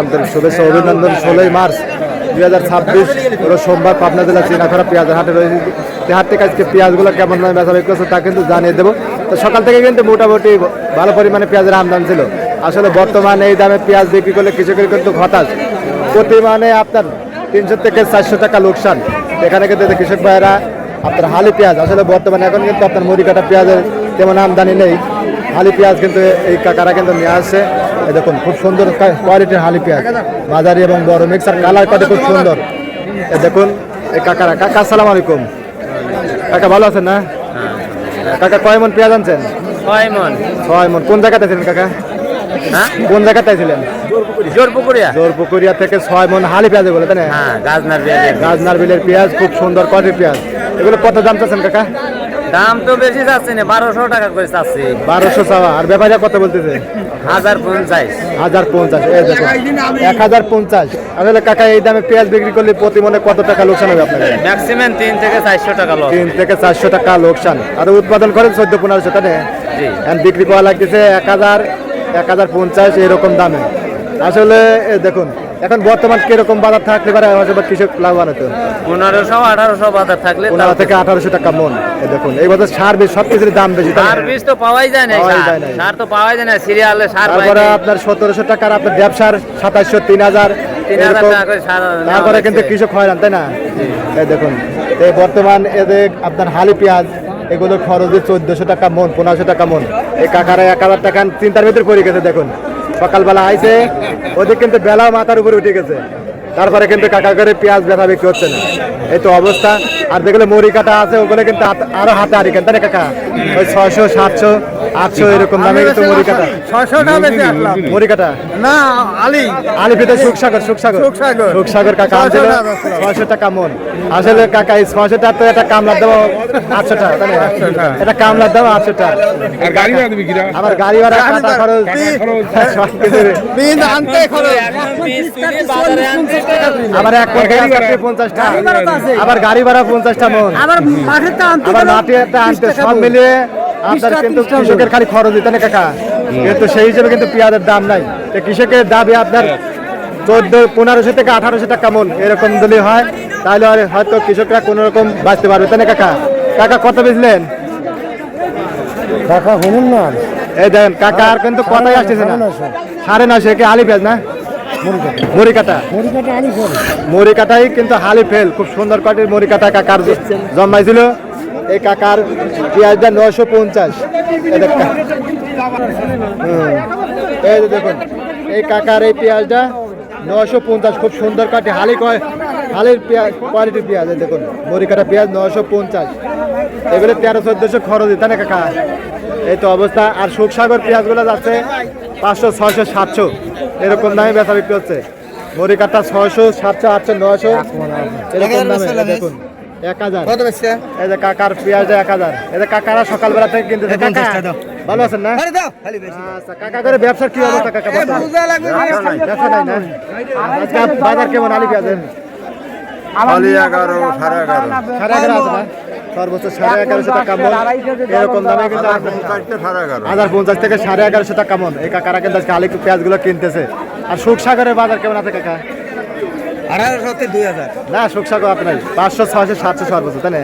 আন্তরিক শুভেচ্ছা অভিনন্দন। 16 মার্চ 2026 সোমবার পাবনা জেলা চিনাখড়া পেঁয়াজের হাটে রয়েছে। হাট থেকে আজকে পেঁয়াজগুলো কেমন দামে বেচা বিক্রি করছে তা কিন্তু জানিয়ে দেবো। তো সকাল থেকে কিন্তু মোটামুটি ভালো পরিমাণে পেঁয়াজের আমদানি ছিল। আসলে বর্তমানে এই দামে পেঁয়াজ বিক্রি করলে কৃষকের কিন্তু হতাশ। প্রতি মানে আপনার 300 থেকে 400 টাকা লোকসান। এখানে কিন্তু কৃষক ভাইয়েরা আপনার হালি পেঁয়াজ আসলে বর্তমানে এখন কিন্তু আপনার মুড়ি কাটা পেঁয়াজের তেমন আমদানি নেই। হালি পেঁয়াজ কিন্তু এই কাকারা কিন্তু নিয়ে আসছে। দেখুন খুব সুন্দর কোয়ালিটির হালি পেঁয়াজ, মাঝারি এবং বড় মিক্সার কালার কাটে খুব সুন্দর। দেখুন এই কাকারা। কাকা আসসালামু আলাইকুম। কাকা ভালো আছেন না? কাকা কয় মন পেঁয়াজ আনছেন? 6 মন। 6 মন। কোন জায়গাতে ছিলেন কাকা? হ্যাঁ, কোন জায়গাতে ছিলেন? জোরপুকুরিয়া থেকে 6 মন হালি পেঁয়াজ বলে তাই না? হ্যাঁ, গাজনার বিলের পেঁয়াজ খুব সুন্দর কোয়ালিটির পেঁয়াজ। এগুলো কত দাম চাচ্ছেন কাকা? দাম তো বেশি যাচ্ছে না, 1200 টাকা করে চাচ্ছি। 1200 চাওয়া। আর ব্যাপারীরা কত বলতেছে? 1050। 1050। এই দেখুন 1050। আসলে কাকা এই দামে পেঁয়াজ বিক্রি করলে প্রতি মনে কত টাকা লোকসান হবে আপনার? ম্যাক্সিমাম 3 থেকে 400 টাকা লস। 3 থেকে 400 টাকা লোকসান। আর উৎপাদন করেন 14-1500 তাই না? জি। এখন বিক্রি করা লাগতেছে 1000, 1050 এরকম দামে। আসলে দেখুন এখন বর্তমান কিরকম বাজার থাকলে পারে কৃষক লাভবান হতো? 1500-1800 বাজার থাকলে 15 থেকে 1800 টাকা মন। এই দেখুন এই বছর সার বীজ সবকিছুর দাম বেশি। সার বীজ তো পাওয়াই যায় না, সার তো পাওয়াই যায় না, সিরিয়ালে সার পাই। তারপরে আপনার 1700 টাকার আপনার ব্যবসার 2700, 3000 টাকা করে সার। তারপরে কিন্তু কৃষক হয়রান তাই না? এই দেখুন এই বর্তমান এদের আপনার হালি পেঁয়াজ এগুলোর খরচ 1400 টাকা মন, 1500 টাকা মন। এই কাকারা 1000 টাকা চিন্তার ভিতরে পড়ে গেছে। দেখুন সকালবেলা আইছে ওদের কিন্তু বেলা মাথার উপরে উঠে গেছে, তারপরে কিন্তু কাকা করে পেঁয়াজ ব্যথা বিক্রি হচ্ছে না। এই তো অবস্থা। আর যেগুলো মুড়ি কাটা আছে ওগুলো কিন্তু আরো হাতে আড়ি কেন তাই না কাকা? ওই 600, 700, 800 এরকম দামে কিন্তু মুড়ি কাটা। 600 টাকা বেশি আসলাম। মুড়ি কাটা না, আলি পেতে সুখসাগর কাকা আনছিল 600 টাকা মন। আসলে কাকা এই 600 টাকা তো এটা কামলার দাম 800 টাকা তাই না? এটা কামলার দাম 800 টাকা। আর গাড়ি ভাড়া দিবি কিরা? আমার গাড়ি ভাড়া, কাটা খরচ, সব কিছু। আমার এক মন পেঁয়াজ কাটতে 50 টাকা, আবার গাড়ি ভাড়া 50 টাকা মন, আবার মাটিতে আনতে সব মিলিয়ে আপনার কিন্তু কৃষকের খালি খরচ দিতে না কাকা। কিন্তু সেই হিসেবে কিন্তু পেঁয়াজের দাম নাই। কৃষকের দাবি আপনার 1500 থেকে 1800 টাকা মন এরকম দিলে হয়, তাহলে হয়তো কৃষকরা কোন রকম বাঁচতে পারবে তাই না কাকা? কাকা কত বেচলেন? টাকা হনুন না। এই দেখেন কাকা আর কিন্তু কথাই আসতেছে না। 950 কি হালি পেঁয়াজ না? মুড়ি কাটা মুড়ি কাটাই কিন্তু হালি ফেল। খুব সুন্দর কোয়ালিটির মুড়ি কাটা কাকার জন্মাইছিল। এই কাকার পেঁয়াজটা 950। এই যে দেখুন এই কাকার এই পেঁয়াজটা 950। খুব সুন্দর কাটি হালির পেঁয়াজ কোয়ালিটির পেঁয়াজ। দেখুন মুড়ি কাটা পেঁয়াজ 950। এগুলো 1300-1400 খরচ দিতে না কাকা। এই তো অবস্থা। আর সুখসাগর পেঁয়াজগুলো যাচ্ছে 500, 600, 700 এরকম দামে বেচা বিক্রি হচ্ছে। মুড়ি কাটা 600, 700, 800, 900 এরকম দামে। দেখুন 1000। এই যে কাকার পেঁয়াজটা 1000। এই যে কাকারা সকালবেলা থেকে কিনতেছে। ভালো আছেন না? আচ্ছা কাকা করে ব্যবসার কি অবস্থা কাকা? ব্যবসা নাই না? আজকে বাজার কেমন হালি পেঁয়াজের? 11.5, 11.5। 11.5 আছে না? সর্বোচ্চ 11.5 টাকা মন এরকম দামে কিন্তু 1050 থেকে 11.5 টাকা মন। এই কাকারা কিন্তু আজকে আলু পেঁয়াজগুলো কিনতেছে। আর সুখসাগরের বাজার কেমন আছে কাকা? 1800 2000। না সুখসাগর আপনার 500, 600, 700 সর্বোচ্চ তাই না?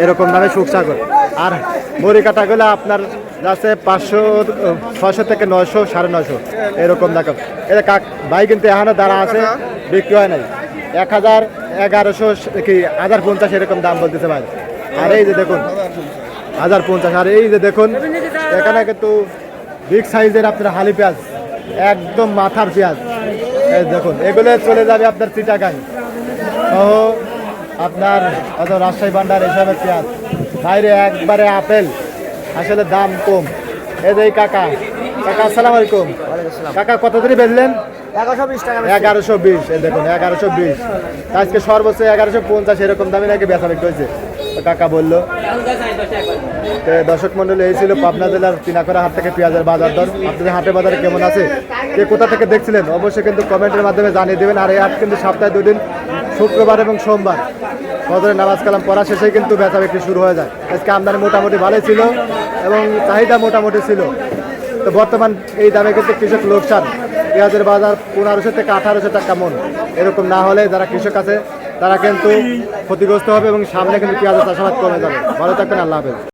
এরকম দামে সুখসাগর। আর মুড়ি কাটাগুলো আপনার যাচ্ছে 500, 600 থেকে 900, 950 এরকম দাম। এটা ভাই কিন্তু এখনো দাঁড়া আছে, বিক্রি হয় নাই। 1000, 1100 কি 1050 এরকম দাম বলতেছে ভাই। আর এই যে দেখুন 1050। আর এই যে দেখুন এখানে কিন্তু বিগ সাইজের আপনার হালি পেঁয়াজ, একদম মাথার পেঁয়াজ। এই দেখুন এগুলো চলে যাবে আপনার চিটাগাং সহ আপনার রাজশাহী ভান্ডার এসবের পেঁয়াজ। বাইরে একবারে আপেল, আসলে দাম কম। এই যে কাকা আসসালামু আলাইকুম। কাকা কত ধরে বেচলেন? 1120 টাকা। 1120। এই দেখুন 1120। আজকে সর্বোচ্চ 1150 এরকম দামে নাকি বেচা বিক্রি হয়েছে কাকা বললো। দর্শক মন্ডলী এই ছিল পাবনা জেলার চিনাখড়া হাট থেকে পেঁয়াজের বাজার দর। আপনাদের হাটে বাজারে কেমন আছে, কে কোথা থেকে দেখছিলেন অবশ্যই কিন্তু কমেন্টের মাধ্যমে জানিয়ে দেবেন। আর এই হাট কিন্তু সপ্তাহে 2 দিন, শুক্রবার এবং সোমবার ফজরের নামাজ কালাম পড়া শেষেই কিন্তু বেচা বিক্রি শুরু হয়ে যায়। আজকে আমদানি মোটামুটি ভালোই ছিল এবং চাহিদা মোটামুটি ছিল। তো বর্তমান এই দামে কিন্তু কৃষক লোকসান। পেঁয়াজের বাজার 1500 থেকে 1800 টাকা মন। এরকম না হলে যারা কৃষক আছে তারা কিন্তু ক্ষতিগ্রস্ত হবে এবং সামনে কিন্তু পেঁয়াজের চাষাবাদ কমে যাবে। ভালো থাকবেন, আল্লাহ হাফেজ।